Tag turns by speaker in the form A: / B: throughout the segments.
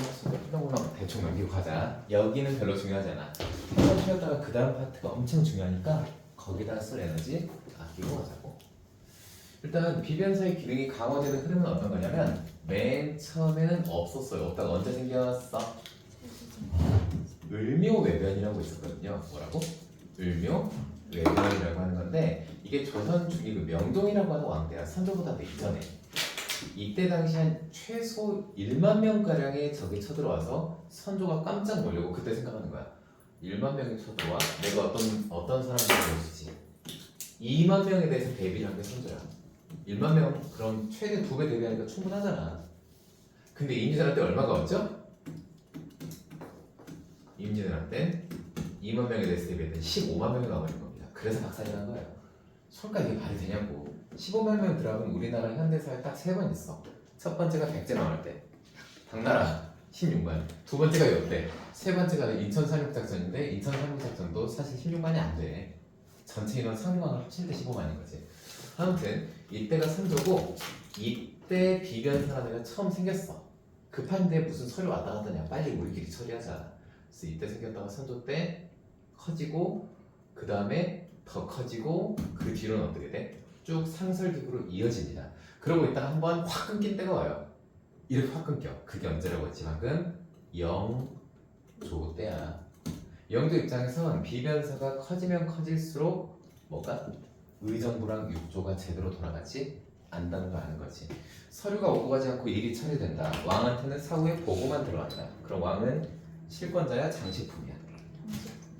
A: 후렴구나 대충 넘기고 가자. 여기는 별로 중요하지 않아. 한번 쉬었다가 그 다음 파트가 엄청 중요하니까 거기다 쓸 에너지 아끼고 가자고. 일단 비변사의 기능이 강화되는 흐름은 어떤 거냐면 맨 처음에는 없었어요. 없다가 언제 생겼어? 을묘외변이라고 있었거든요. 뭐라고? 을묘외변이라고 하는 건데 이게 조선 중기 그 명동이라고 하는 왕대야. 선조보다도 이전에. 이때 당시 한 최소 1만 명가량의 적이 쳐들어와서 선조가 깜짝 놀라고 그때 생각하는 거야. 1만 명이 쳐들어와? 내가 어떤 사람들을 보여주지? 2만 명에 대해서 대비를 한 게 선조야. 1만 명 그럼 최대 2배 대비하니까 충분하잖아. 근데 임진왜란 때 얼마가 왔죠? 임진왜란 때 2만 명에 대해서 대비했더니 15만 명이 나와버린 겁니다. 그래서 박살이 난 거예요. 설까 이게 말이 되냐고. 15만 명 드랍은 우리나라 현대사에 딱 3번 있어. 첫 번째가 백제 나올 때 당나라 16만. 두 번째가 이때. 세 번째가 인천 상륙작전인데 인천 상륙작전도 사실 16만이 안 돼. 전체 인원 상륙왕을 합칠 때 15만인 거지. 아무튼 이때가 선조고 이때 비변사가 내가 처음 생겼어. 급한데 무슨 서류 왔다 갔다 하냐. 빨리 우리끼리 처리하자. 그래서 이때 생겼다가 선조 때 커지고 그 다음에 더 커지고 그 뒤로는 어떻게 돼? 쭉 상설기구로 이어집니다. 그러고 있다가 한번 확 끊긴 때가 와요. 이렇게 확 끊겨. 그게 언제라고 했지 방금? 영조 때야. 영조 입장에선 비변사가 커지면 커질수록 뭐가? 의정부랑 육조가 제대로 돌아가지 않는다는 걸 아는 거지. 서류가 오고 가지 않고 일이 처리된다. 왕한테는 사후에 보고만 들어간다. 그럼 왕은 실권자야 장식품이야.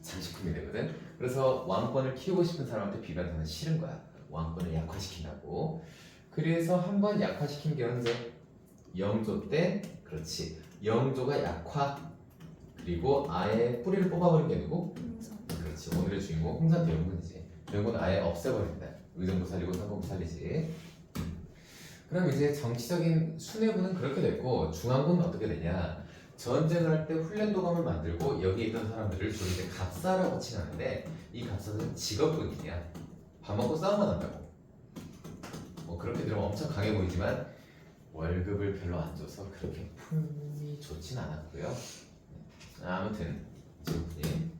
A: 장식품이 되거든. 그래서 왕권을 키우고 싶은 사람한테 비변사는 싫은 거야. 왕권을 약화시킨다고. 그래서 한번 약화시킨 게 언제? 영조 때. 그렇지. 영조가 약화. 그리고 아예 뿌리를 뽑아버린 게 누구? 그렇지. 오늘의 주인공 홍산 대원군이지. 대원군 아예 없애버린다. 의정부 살리고 상공부 살리지. 그럼 이제 정치적인 수뇌부는 그렇게 됐고 중앙부는 어떻게 되냐? 전쟁을 할 때 훈련도감을 만들고 여기 있던 사람들을 주로 이제 갑사라고 칭하는데 이 갑사는 직업군인이야. 밥 먹고 싸움만 한다고. 뭐 그렇게 들으면 엄청 강해 보이지만 월급을 별로 안 줘서 그렇게 품이 좋진 않았고요. 아무튼 직업군인.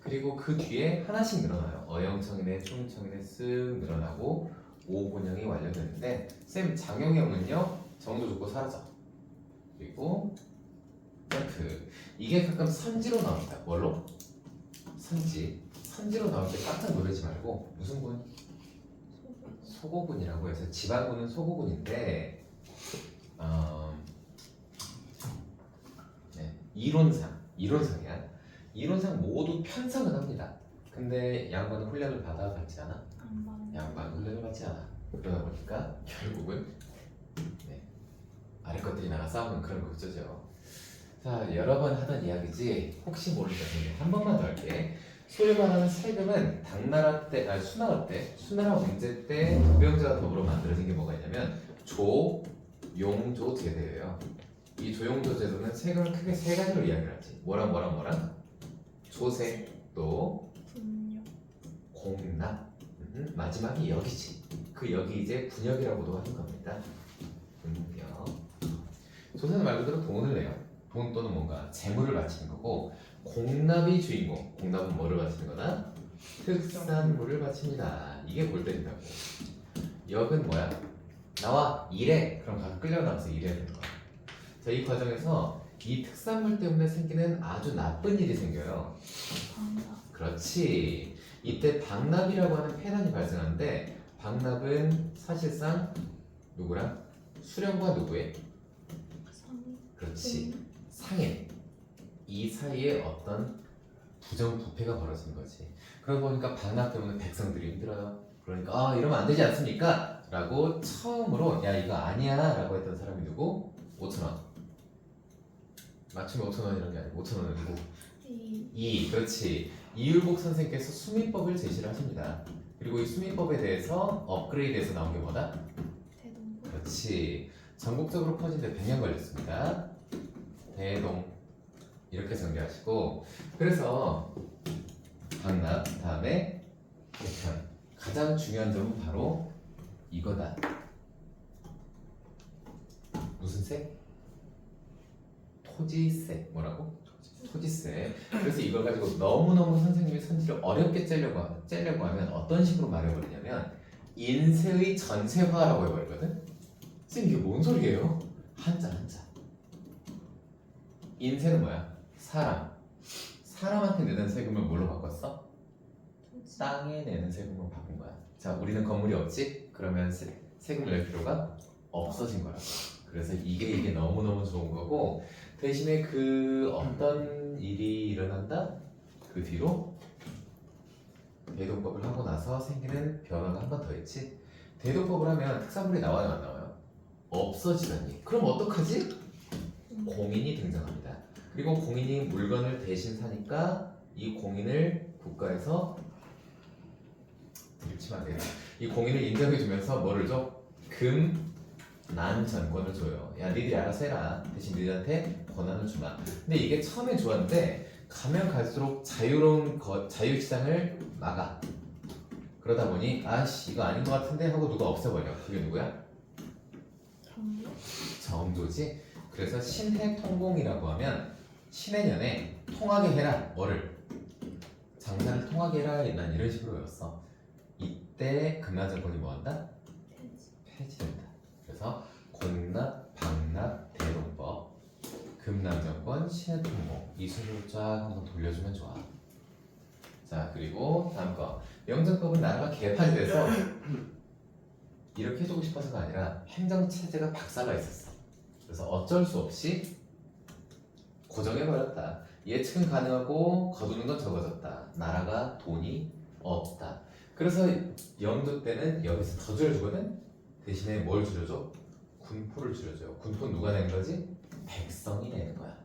A: 그리고 그 뒤에 하나씩 늘어나요. 어영청이네, 충청이네 쓱 늘어나고 오곤영이 완료되는데 쌤 장영영은요 정도 죽고 사라져. 그리고 이게 가끔 선지로 나옵니다. 뭘로? 선지로 나올 때 깜짝 놀라지 말고 무슨 군? 소고군이라고 해서 지방군은 소고군인데 네, 이론상이야. 이론상 모두 편성은 합니다. 근데 양반은 훈련을 받지 않아? 양반은 훈련을 받지 않아. 그러다 보니까 결국은 아래 것들이 나가 싸우는 그런 거 그죠? 자, 여러 번 하던 이야기지 혹시 모르니까 한 번만 더 할게. 소위 말하는 세금은 당나라 때, 수나라 때, 수나라 왕제 때 부병제와 더불어 만들어진 게 뭐가 있냐면 조용조 제도예요. 이 조용조 제도는 세금을 크게 세 가지로 이야기를 하지. 뭐랑? 조세, 또 공납. 마지막이 여기지. 그 여기 이제 분역이라고도 하는 겁니다. 분역. 조세는 말 그대로 돈을 내요. 돈 또는 뭔가 재물을 바치는 거고 공납이 주인공. 공납은 뭐를 바치는 거다? 특산물을 바칩니다. 이게 골 때린다고. 역은 뭐야? 나와 일해. 그럼 가서 끌려나와서 일해야 되는 거야. 자, 이 과정에서 이 특산물 때문에 생기는 아주 나쁜 일이 생겨요. 그렇지. 이때 박납이라고 하는 폐단이 발생하는데 박납은 사실상 누구랑? 수령과 누구의? 그렇지. 상해. 이 사이에 어떤 부정부패가 벌어지는 거지. 그러다 보니까 박납 때문에 백성들이 힘들어요. 그러니까 이러면 안 되지 않습니까? 라고 처음으로 야 이거 아니야 라고 했던 사람이 누구? 5,000원. 맞춤이 5,000원이라는 게 아니고 5,000원은 누구? 그렇지. 이율복 선생께서 수민법을 제시를 하십니다. 그리고 이 수민법에 대해서 업그레이드해서 나온 게 뭐다? 그렇지. 전국적으로 퍼진데 100년 걸렸습니다. 대동 이렇게 정리하시고 그래서 박납 다음에 개편. 가장 중요한 점은 바로 이거다. 무슨 세? 토지세. 뭐라고? 토지세. 그래서 이걸 가지고 너무너무 선생님이 선지를 어렵게 째려고 하면 어떤 식으로 말해버리냐면 인세의 전세화라고 해버리거든. 쌤 이게 뭔 소리예요? 한자. 인세는 뭐야? 사람한테 내는 세금을 뭘로 바꿨어? 땅에 내는 세금으로 바꾼 거야. 자, 우리는 건물이 없지? 그러면 세금을 낼 필요가 없어진 거라고. 그래서 이게 너무너무 좋은 거고, 대신에 그 어떤 일이 일어난다? 그 뒤로 대도법을 하고 나서 생기는 변화가 한 번 더 있지. 대도법을 하면 특산물이 나와요, 안 나와요? 없어지다니. 그럼 어떡하지? 공인이 등장합니다. 그리고 공인이 물건을 대신 사니까 이 공인을 국가에서 드립치면 안 되겠다. 이 공인을 인정해주면서 뭐를 줘? 금난전권을 줘요. 야, 니들이 알아서 해라. 대신 니들한테 권한을 주마. 근데 이게 처음에 좋았는데 가면 갈수록 자유시장을 막아. 그러다 보니 아씨 이거 아닌 것 같은데 하고 누가 없애버려. 그게 누구야? 정조지. 그래서 신해통공이라고 하면 신해년에 통하게 해라. 뭐를? 장사를 통하게 해라. 난 이런 식으로 외웠어. 이때 금난정권이 뭐한다? 폐지된다. 그래서 공납, 방납, 대동법, 금난정권, 신해통공 이 순서를 쫙 한번 돌려주면 좋아. 자, 그리고 다음 거. 영정법은 나라가 개판이 돼서 이렇게 해주고 싶어서가 아니라 행정체제가 박살나 있었어. 그래서 어쩔 수 없이 고정해버렸다. 예측은 가능하고 거두는 건 적어졌다. 나라가 돈이 없다. 그래서 영조 때는 여기서 더 줄여주거든. 대신에 뭘 줄여줘? 군포를 줄여줘요. 군포는 누가 내는 거지? 백성이 내는 거야.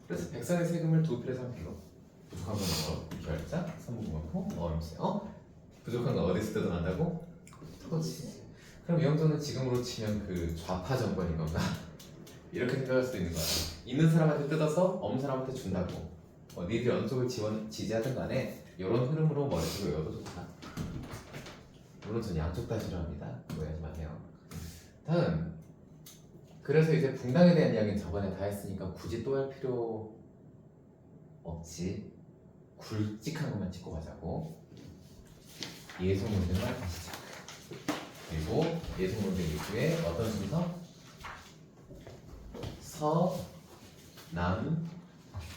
A: 그래서 백성의 세금을 2필에 3필로 부족한 건 결자, 선무금포, 어음세. 부족한 건 어디 있을 때도 난다고? 토지. 그럼 영조는 지금으로 치면 그 좌파 정권인 건가? 이렇게 생각할 수도 있는 거야. 있는 사람한테 뜯어서 없는 사람한테 준다고. 니들이 어느 쪽을 지지하든 간에 이런 흐름으로 머릿속에 외워도 좋다. 물론 전 양쪽 다 싫어합니다. 오해하지 마세요. 다음. 그래서 이제 붕당에 대한 이야기는 저번에 다 했으니까 굳이 또 할 필요 없지. 굵직한 것만 찍고 가자고. 예소 문제만 하시자. 그리고 예소 문제 이후에 어떤 순서? 서, 남,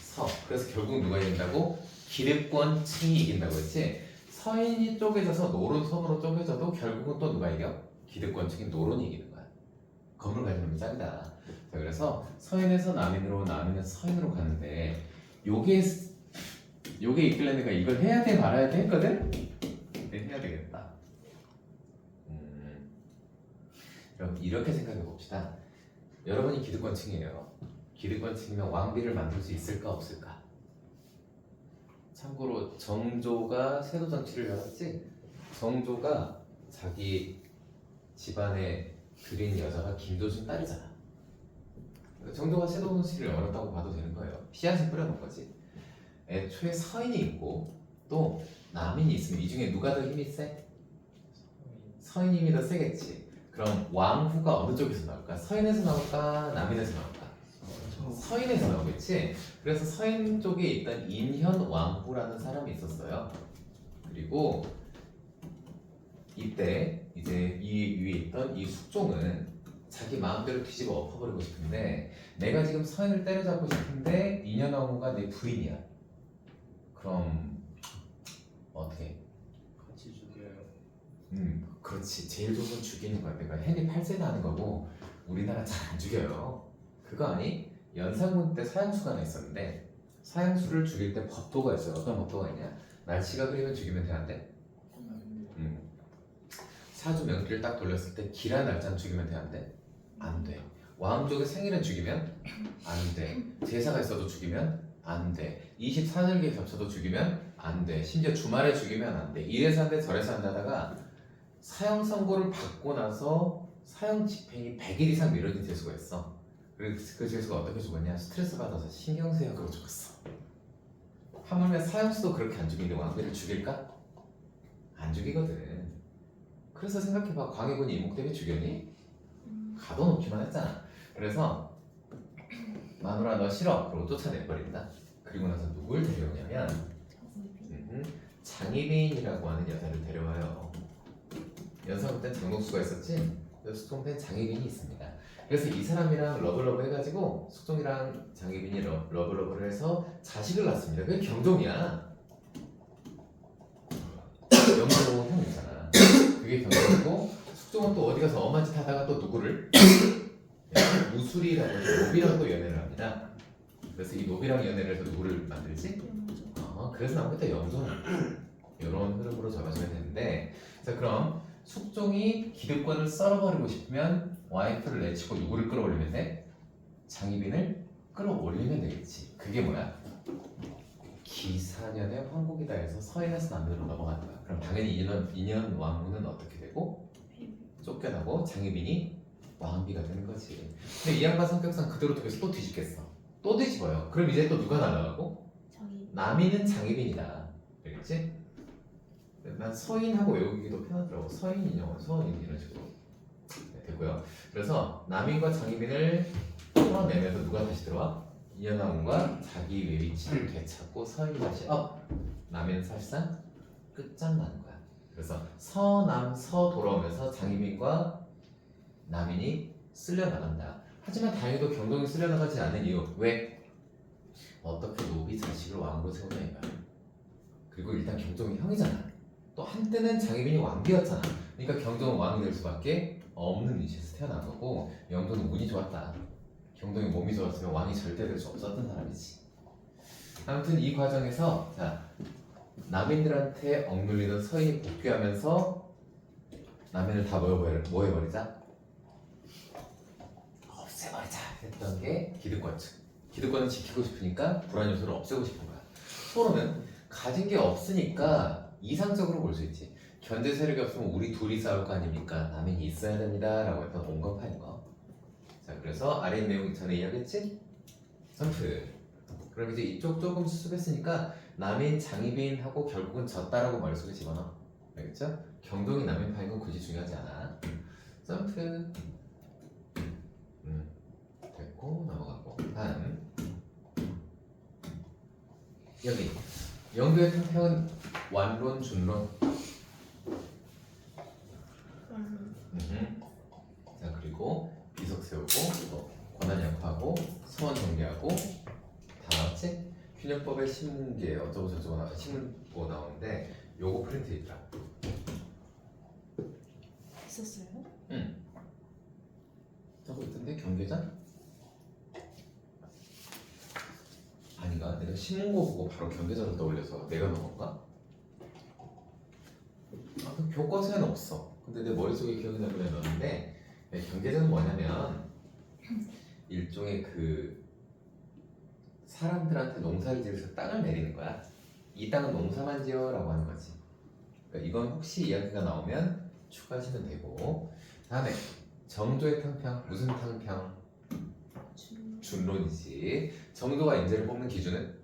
A: 서. 그래서 결국 누가 이긴다고? 기득권층이 이긴다고 했지. 서인이 쪼개져서 노론섬으로 쪼개져도 결국은 또 누가 이겨? 기득권층인 노론이 이기는 거야. 건물 가진 놈이 짱이다. 자, 그래서 서인에서 남인으로, 남인에서 서인으로 가는데 요게 이끌려니까 이걸 해야 돼 말아야 돼 했거든? 네, 해야 되겠다. 그럼 이렇게 생각해 봅시다. 여러분이 기득권층이에요. 기득권층이면 왕비를 만들 수 있을까 없을까? 참고로 정조가 세도 정치를 열었지. 정조가 자기 집안에 들인 여자가 김도준 딸이잖아. 그러니까 정조가 세도 정치를 열었다고 봐도 되는 거예요. 씨앗을 뿌려놓은 거지. 애초에 서인이 있고 또 남인이 있으면 이 중에 누가 더 힘이 세? 서인이 힘이 더 세겠지. 그럼 왕후가 어느 쪽에서 나올까? 서인에서 나올까? 남인에서 나올까? 서인에서 나오겠지. 그래서 서인 쪽에 있던 인현 왕후라는 사람이 있었어요. 그리고 이때 이제 이 위에 있던 이 숙종은 자기 마음대로 뒤집어 엎어버리고 싶은데 내가 지금 서인을 때려잡고 싶은데 인현 왕후가 내 부인이야. 그럼 어떻게?
B: 같이 죽여요.
A: 그렇지. 제일 좋은 건 죽이는 거야. 내가 헨리 8세나 하는 거고 우리나라 잘 안 죽여요. 그거 아니? 연산군 때 사형수가 하나 있었는데 사형수를 죽일 때 법도가 있어요. 어떤 법도가 있냐? 날씨가 흐리면 죽이면 돼, 안 돼? 사주 명기를 딱 돌렸을 때 기란 날짜는 죽이면 돼, 안 돼? 안 돼. 왕족의 생일은 죽이면 안 돼. 제사가 있어도 죽이면 안 돼. 24절기에 겹쳐도 죽이면 안 돼. 심지어 주말에 죽이면 안 돼. 이래서 안 돼, 저래서 안 되다가 사형 선고를 받고 나서 사형 집행이 100일 이상 미뤄진 재수가 있어. 그래서 그 재수가 어떻게 죽었냐? 스트레스 받아서 신경쇠약으로 죽었어. 하물며 사형수도 그렇게 안 죽이는데 왕비를 죽일까? 안 죽이거든. 그래서 생각해봐. 광해군이 이목 때문에 죽였니? 가둬놓기만 했잖아. 그래서 마누라 너 싫어. 그러고 쫓아내버린다. 그리고 나서 누굴 데려오냐면 장희빈이라고 하는 여자를 데려와요. 연상 그때 장동수가 있었지? 숙종된 장희빈이 있습니다. 그래서 이 사람이랑 러블러브 해가지고 숙종이랑 장희빈이 러블러브를 해서 자식을 낳습니다. 그게 경종이야. 영조 형이잖아. 그게 경종이고 숙종은 또 어디 가서 엄한 짓 하다가 또 누구를 우술이라고 해서 노비랑 또 연애를 합니다. 그래서 이 노비랑 연애를 해서 누구를 만들지? 그래서 나부터 영조는 이런 흐름으로 잡아주면 되는데, 자 그럼 숙종이 기득권을 썰어버리고 싶으면 와이프를 내치고 누구를 끌어올리면 돼? 장희빈을 끌어올리면 되겠지. 그게 뭐야? 기사년의 황국이다 해서 서인에서 남편으로 넘어가는 거야. 그럼 당연히 인현 왕후는 어떻게 되고? 쫓겨나고 장희빈이 왕비가 되는 거지. 근데 이 양반 성격상 그대로 두고서 또 뒤집겠어. 또 뒤집어요. 그럼 이제 또 누가 날아가고? 남인은 장희빈이다. 알겠지? 난 서인하고 외우기도 편하더라고. 서인인형, 서인 이런 식으로. 네, 됐고요. 그래서 남인과 장희빈을 풀어내면서 누가 다시 들어와? 이현왕과 자기 위치를 되찾고 서인이 다시 남인은 사실상 끝장나는 거야. 그래서 서남 서 돌아오면서 장희빈과 남인이 쓸려나간다. 하지만 다행히도 경동이 쓸려나가지 않는 이유. 왜? 어떻게 노비 자식을 왕으로 세우냐 이거야. 그리고 일단 경종이 형이잖아. 또 한때는 장희빈이 왕비였잖아. 그러니까 경종은 왕이 될 수밖에 없는 위치에서 태어난 거고, 영조는 운이 좋았다. 경동이 몸이 좋았으면 왕이 절대 될 수 없었던 사람이지. 아무튼 이 과정에서 자 남인들한테 억눌리던 서인이 복귀하면서 남인을 다 뭐 해버리자? 없애버리자 했던 게 기득권 측. 기득권을 지키고 싶으니까 불안 요소를 없애고 싶은 거야. 서로는 가진 게 없으니까 이상적으로 볼 수 있지. 견제 세력이 없으면 우리 둘이 싸울 거 아닙니까? 남인이 있어야 됩니다 라고 했던 온건파인 거. 자 그래서 아래 내용 전에 이야기했지? 선트. 그럼 이제 이쪽 조금 수습했으니까 남인 장희빈하고 결국은 졌다라고 머릿속에 집어넣어. 알겠죠? 경동이 남인파인 건 굳이 중요하지 않아. 점프. 됐고 넘어가고. 다음 여기 영도의 탕평은 완론 준론. 자 그리고 비석 세우고 권한 약화하고 서원 정리하고 다 나왔지? 균형법의 신문계 어쩌고 저쩌고 신문고 나오는데 요거 프린트 있더라.
B: 있었어요?
A: 응. 저거 있던데 경계전? 아닌가? 내가 신문고 보고 바로 경계전을 떠올려서 내가 넣은 건가? 그 교과서에는 없어. 근데 내 머릿속에 기억이 나고 내가 넣었는데 경계전은 뭐냐면 일종의 그 사람들한테 농사를 지어서 땅을 내리는 거야. 이 땅은 농사만 지어라고 하는 거지. 그러니까 이건 혹시 이야기가 나오면 추가하시면 되고. 다음에 정조의 탕평. 무슨 탕평? 준론이지. 정조가 인재를 뽑는 기준은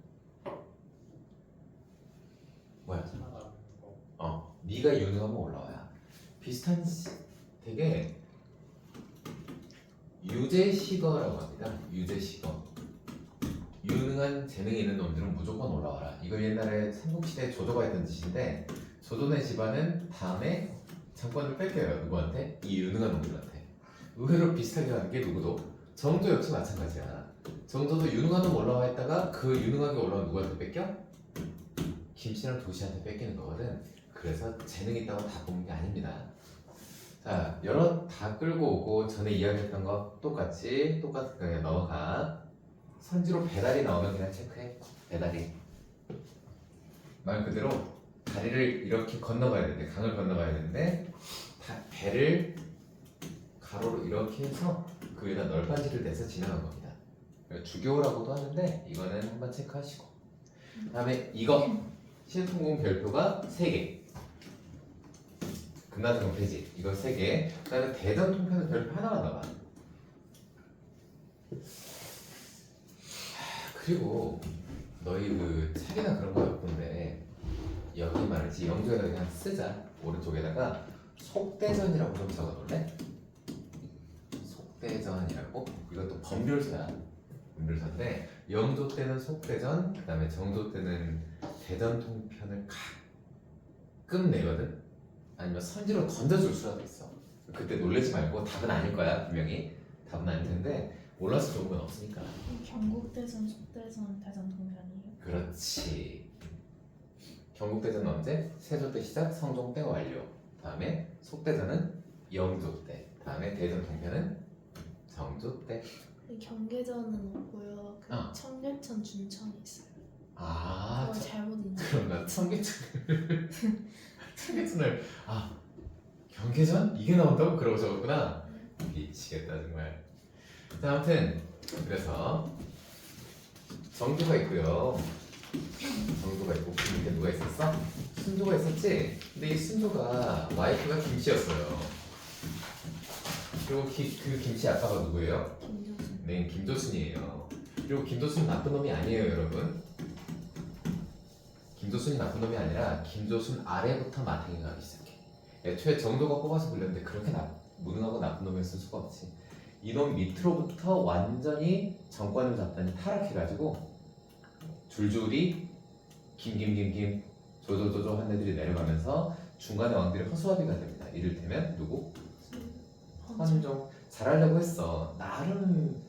A: 뭐야? 네가 유능하면 올라와야. 비슷한 되게 유재시거라고 합니다. 유재시거. 유능한 재능이 있는 놈들은 무조건 올라와라. 이걸 옛날에 삼국시대 조조가 했던 짓인데, 조조네 집안은 다음에 정권을 뺏겨요. 누구한테? 이 유능한 놈들한테. 의외로 비슷하게 하는 게 누구도? 정조 역시 마찬가지야. 정조도 유능한 놈 올라와 있다가 그 유능하게 올라온 누구한테 뺏겨? 김씨랑 도시한테 뺏기는 거거든. 그래서 재능 있다고 다 뽑는 게 아닙니다. 자, 여러 다 끌고 오고 전에 이야기했던 거 똑같이 그냥 넘어가. 선지로 배달이 나오면 그냥 체크해. 배달이. 말 그대로 다리를 이렇게 건너가야 되는데, 강을 건너가야 되는데 배를 가로로 이렇게 해서 그 위에다 널판지를 내서 지나간 겁니다. 주교라고도 하는데 이거는 한번 체크하시고. 다음에 이거 신통공 별표가 3개. 금나성 폐지 이거 3개. 그다음에 대전 통편은 별표 하나만 나와. 그리고 너희 그 책이나 그런 거 없던데 여기 말이지 영조에다 그냥 쓰자. 오른쪽에다가 속대전이라고 좀 적어놓을래? 속대전이라고? 이것도 번별소야. 운율선데 영조 때는 속대전, 그 다음에 정조 때는 대전 통편을 가끔 내거든. 아니면 선지로 던져줄 수라도 있어. 그때 놀라지 말고 답은 아닐 거야 분명히. 답은 아닐 텐데 몰라서 좋은 건 없으니까.
B: 경국대전, 속대전, 대전 통편이에요.
A: 그렇지. 경국대전은 언제? 세조 때 시작, 성종 때 완료. 다음에 속대전은 영조 때. 다음에 대전 통편은 정조 때.
B: 경계전은 없고요. 그
A: 어.
B: 청계천, 준천이 있어요.
A: 아,
B: 그거 잘못 인지.
A: 그럼 나 청계천을 경계전? 이게 나온다고? 그러고 적었구나. 미치겠다 정말. 자, 아무튼 그래서 정조가 있고요. 정조가 있고 그 밑에 누가 있었어? 순조가 있었지? 근데 이 순조가 와이프가 김씨였어요. 그리고 그 김씨 아빠가 누구예요?
B: 김조순.
A: 네, 김조순이에요. 그리고 김조순 나쁜 놈이 아니에요, 여러분. 김조순이 나쁜 놈이 아니라 김조순 아래부터 마탱이 가기 시작해. 애초에 정조가 뽑아서 불렸는데 그렇게 무능하고 나쁜 놈이었을 수가 없지. 이놈 밑으로부터 완전히 정권을 잡더니 타락해가지고 줄줄이 김 조조조조 한 애들이 내려가면서 중간에 왕들이 허수아비가 됩니다. 이를테면 누구? 헌종. 잘하려고 했어. 나름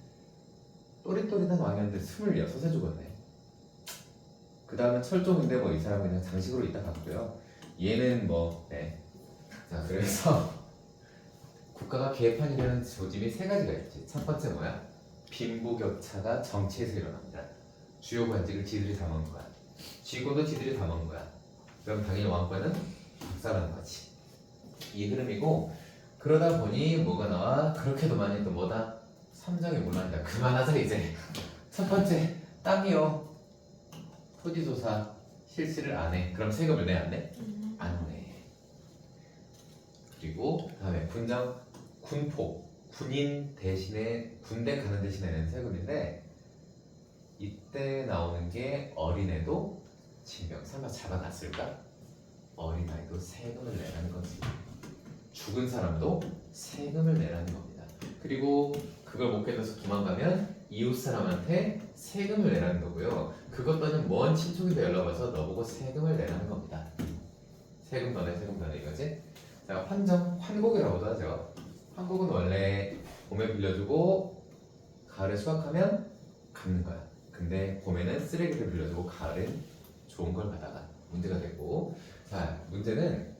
A: 또릿또릿한 왕이었는데 26에 죽었네. 그 다음은 철종인데 뭐 이 사람은 그냥 장식으로 있다 갔고요. 얘는 네. 자, 그래서 국가가 개판이라는 조짐이 세 가지가 있지. 첫 번째 뭐야? 빈부격차가 정치에서 일어납니다. 주요 관직을 지들이 다 먹는 거야. 쥐고도 지들이 다 먹는 거야. 그럼 당연히 왕권은 박살나는 거지. 이 흐름이고, 그러다 보니 뭐가 나와? 그렇게도 많이 또 뭐다? 삼정이 문란이다. 그만하자 이제. 첫 번째, 땅이요. 토지조사 실시를 안 해. 그럼 세금을 내 안 내? 안 내. 그리고 다음에 군포. 군인 대신에 군대 가는 대신에 내는 세금인데, 이때 나오는 게 어린애도 징병. 설마 잡아갔을까? 어린아이도 세금을 내라는 거지. 죽은 사람도 세금을 내라는 겁니다. 그리고 그걸 못 견뎌서 도망가면 이웃 사람한테 세금을 내라는 거고요. 그것 또는 먼 친척인데 연락 와서 너보고 세금을 내라는 겁니다. 세금 더 내, 세금 더 내 이거지. 자, 환곡이라고도 하죠. 환곡은 원래 봄에 빌려주고 가을에 수확하면 갚는 거야. 근데 봄에는 쓰레기를 빌려주고 가을엔 좋은 걸 받아가. 문제가 되고. 자, 문제는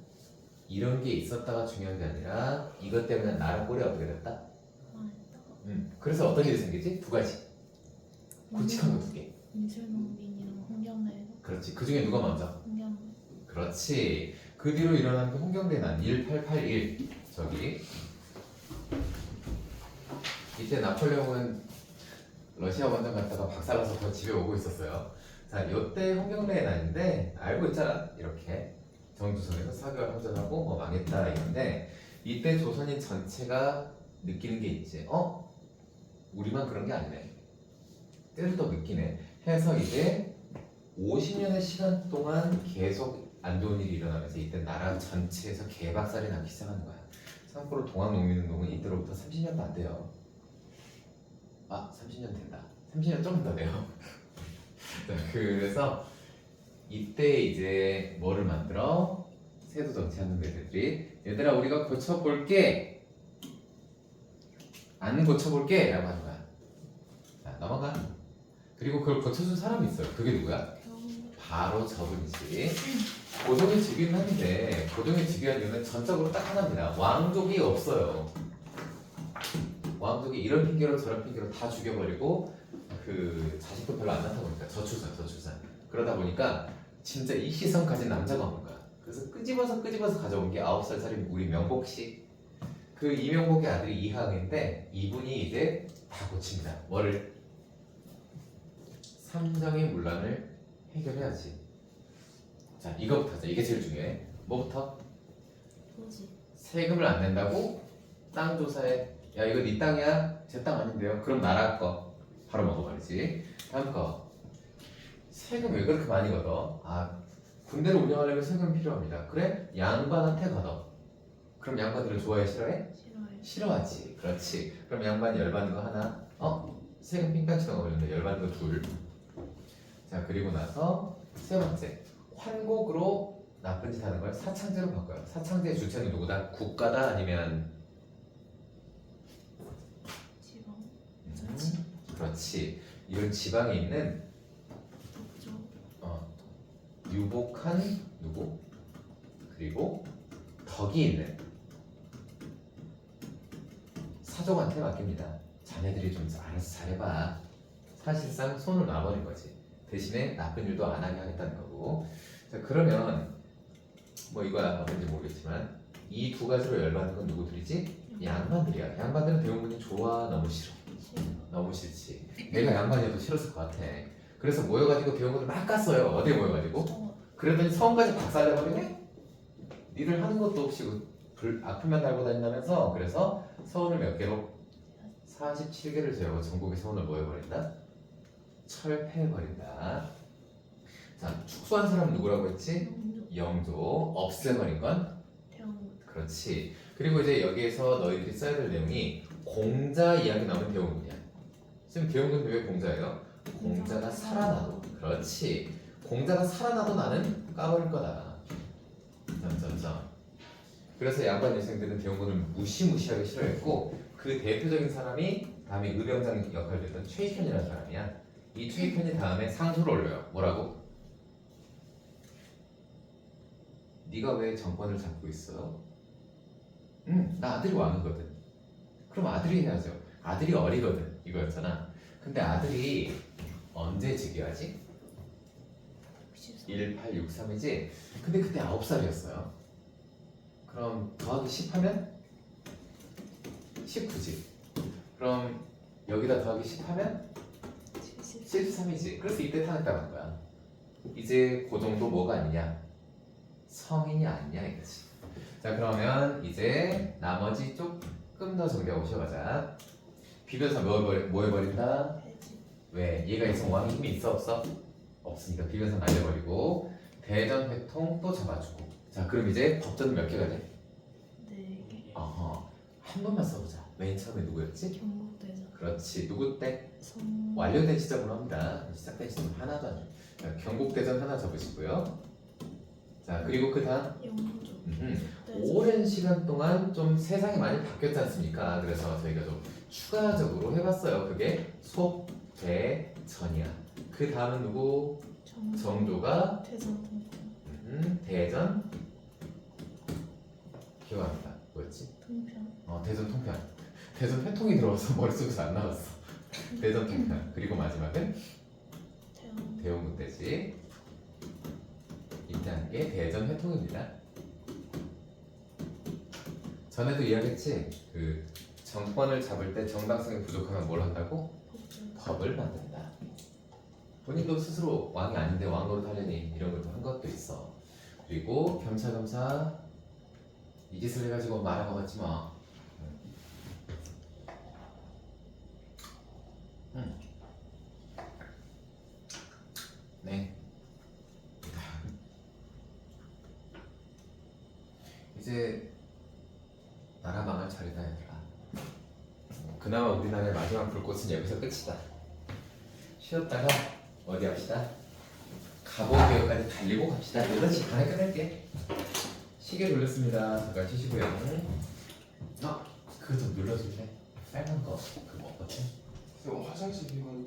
A: 이런 게 있었다가 중요한 게 아니라 이것 때문에 나라 꼴이 어떻게 됐다? 그래서 어떤 일이 생기지? 두 가지. 굵직한 거 두 개.
B: 인술농민이랑 홍경래.
A: 그렇지. 그 중에 누가 먼저?
B: 홍경래.
A: 그렇지. 그 뒤로 일어난 게 홍경대난 1881. 저기. 이때 나폴레옹은 러시아 원정 갔다가 박살나서 더 집에 오고 있었어요. 자, 요때 홍경래의 난인데 알고 있잖아. 이렇게 정주성에서 사교를 항전하고 뭐 망했다 이건데, 이때 조선인 전체가 느끼는 게 있지. 우리만 그런 게 아니네. 때를 더 느끼네. 해서 이제 50년의 시간 동안 계속 안 좋은 일이 일어나면서 이때 나라 전체에서 개박살이 나기 시작하는 거야. 참고로 동학농민운동은 이때로부터 30년도 안 돼요. 30년 된다. 30년 조금 더 돼요. 그래서 이때 이제 뭐를 만들어? 세도 정치하는 애들이 얘들아 우리가 고쳐볼게, 안 고쳐볼게 라고 하는 거야. 자, 넘어가. 그리고 그걸 고쳐준 사람이 있어요. 그게 누구야? 바로 저분이지. 고종이 즉위는 하는데 고종이 즉위한 이유는 전적으로 딱 하나입니다. 왕족이 없어요. 왕족이 이런 핑계로 저런 핑계로 다 죽여버리고 그 자식도 별로 안 낳다 보니까 저출산. 그러다 보니까 진짜 이 시선 가진 남자가 없는 거야. 그래서 끄집어서 가져온 게 9살짜리 우리 명복씨. 그 이명복의 아들이 이항인데 이분이 이제 다 고칩니다. 뭐를? 삼정의 문란을 해결해야지. 자, 이거부터 하자. 이게 제일 중요해. 뭐부터?
B: 토지.
A: 세금을 안 낸다고? 땅 조사에 야 이거 네 땅이야? 제 땅 아닌데요? 그럼 나라 거 바로 먹어버리지. 다음 거. 세금 왜 그렇게 많이 걷어? 군대를 운영하려면 세금 필요합니다. 그래? 양반한테 걷어. 그럼 양반들을 좋아해, 싫어해?
B: 싫어요.
A: 싫어하지. 그렇지. 그럼 양반이 열받는 거 하나? 색은 핑크치가 어려운데 열받는 거 둘. 자 그리고 나서 세 번째 환곡으로 나쁜 짓 하는 걸 사창제로 바꿔요. 사창제의 주체는 누구다? 국가다 아니면
B: 지방.
A: 그렇지. 이런 지방에 있는
B: 독조.
A: 유복한 누구? 그리고 덕이 있는 사족한테 맡깁니다. 자네들이 좀 알아서 잘해봐. 사실상 손을 놔버린 거지. 대신에 나쁜 일도 안 하게 하겠다는 거고. 자 그러면 뭐 이거야 뭔지 모르겠지만 이 두 가지로 열받는 건 누구들이지? 양반들이야. 양반들은 대부분이 좋아 너무 싫어.
B: 싫어.
A: 너무 싫지. 내가 양반이어도 싫었을 것 같아. 그래서 모여가지고 대원군을 막 깠어요. 어디에 모여가지고?
B: 어,
A: 그러더니 성까지 박살내버리네? 니들 하는 것도 없이 악플만 달고 다닌다면서. 그래서 서원을 몇 개로? 47개를 재고 전국의 서원을 모여버린다? 철폐해버린다. 자 축소한 사람은 누구라고 했지?
B: 영조.
A: 영조. 없애버린 건?
B: 대왕국.
A: 그렇지. 그리고 이제 여기에서 너희들이 써야 될 내용이 공자 이야기 나오는 대원군이야. 지금 대원군이 왜 공자예요? 공자가 살아나도. 그렇지. 공자가 살아나도 나는 까버릴 거다. 점점점. 그래서 양반 여생들은 대원군을 무시무시하게 싫어했고 그 대표적인 사람이 다음에 의병장 역할을 했던 최익현이라는 사람이야. 이 최익현이 다음에 상소를 올려요. 뭐라고? 네가 왜 정권을 잡고 있어? 나 아들이 왕이거든. 그럼 아들이 해야죠. 아들이 어리거든. 이거였잖아. 근데 아들이 언제 즉위하지? 1863이지? 근데 그때 9살이었어요. 그럼 더하기 10 하면? 19지. 그럼 여기다 더하기 10 하면? 73이지. 그래서 이때 타냈다는 거야. 이제 그 정도 뭐가 아니냐? 성인이 아니냐 이거지. 자 그러면 이제 나머지 조금 더 정리하고 쉬어가자. 비변사 뭐 해버린다?
B: 해지.
A: 왜? 얘가 있으면 왕의 힘이 있어 없어? 없으니까 비변사 날려버리고 대전 회통 또 잡아주고. 자 그럼 이제 법전 몇 개가 돼?
B: 4개.
A: 어허. 한 번만 써보자. 맨 처음에 누구였지?
B: 경국대전.
A: 그렇지. 누구 때?
B: 성.
A: 완료된 시점으로 합니다. 시작된 시점 하나도 아니에요. 자, 경국대전 하나 적으시고요. 자 그리고 그 다음
B: 영조.
A: 대전.
B: 대전.
A: 오랜 시간 동안 좀 세상이 많이 바뀌었지 않습니까? 그래서 저희가 좀 추가적으로 해봤어요. 그게 소대전이야. 그 다음은 누구? 정조가
B: 대전 통통.
A: 대전 기억합니다. 뭐였지?
B: 통편.
A: 대전 통편. 대전 회통이 들어와서 머릿속에서 안 나왔어. 대전 통편. 그리고 마지막은
B: 대왕.
A: 대원군대지. 이때 한 게 대전 회통입니다. 전에도 이야기했지. 그 정권을 잡을 때 정당성이 부족하면 뭘 한다고?
B: 법조.
A: 법을 만든다. 본인도 스스로 왕이 아닌데 왕 노릇하려니 이런 것도 한 것도 있어. 그리고 겸사겸사 이 짓을 해가지고 말아먹었지 뭐. 네. 이제 나라 망할 차례다 얘들아. 그나마 우리나라의 마지막 불꽃은 여기서 끝이다. 쉬었다가 어디 합시다? 가보기까지 달리고 갑시다. 8시 반에 끝낼게. 시계 돌렸습니다. 잠깐 쉬시고요. 그거 좀 눌러줄래? 빨간 거 그거 어때?
C: 화장실 비건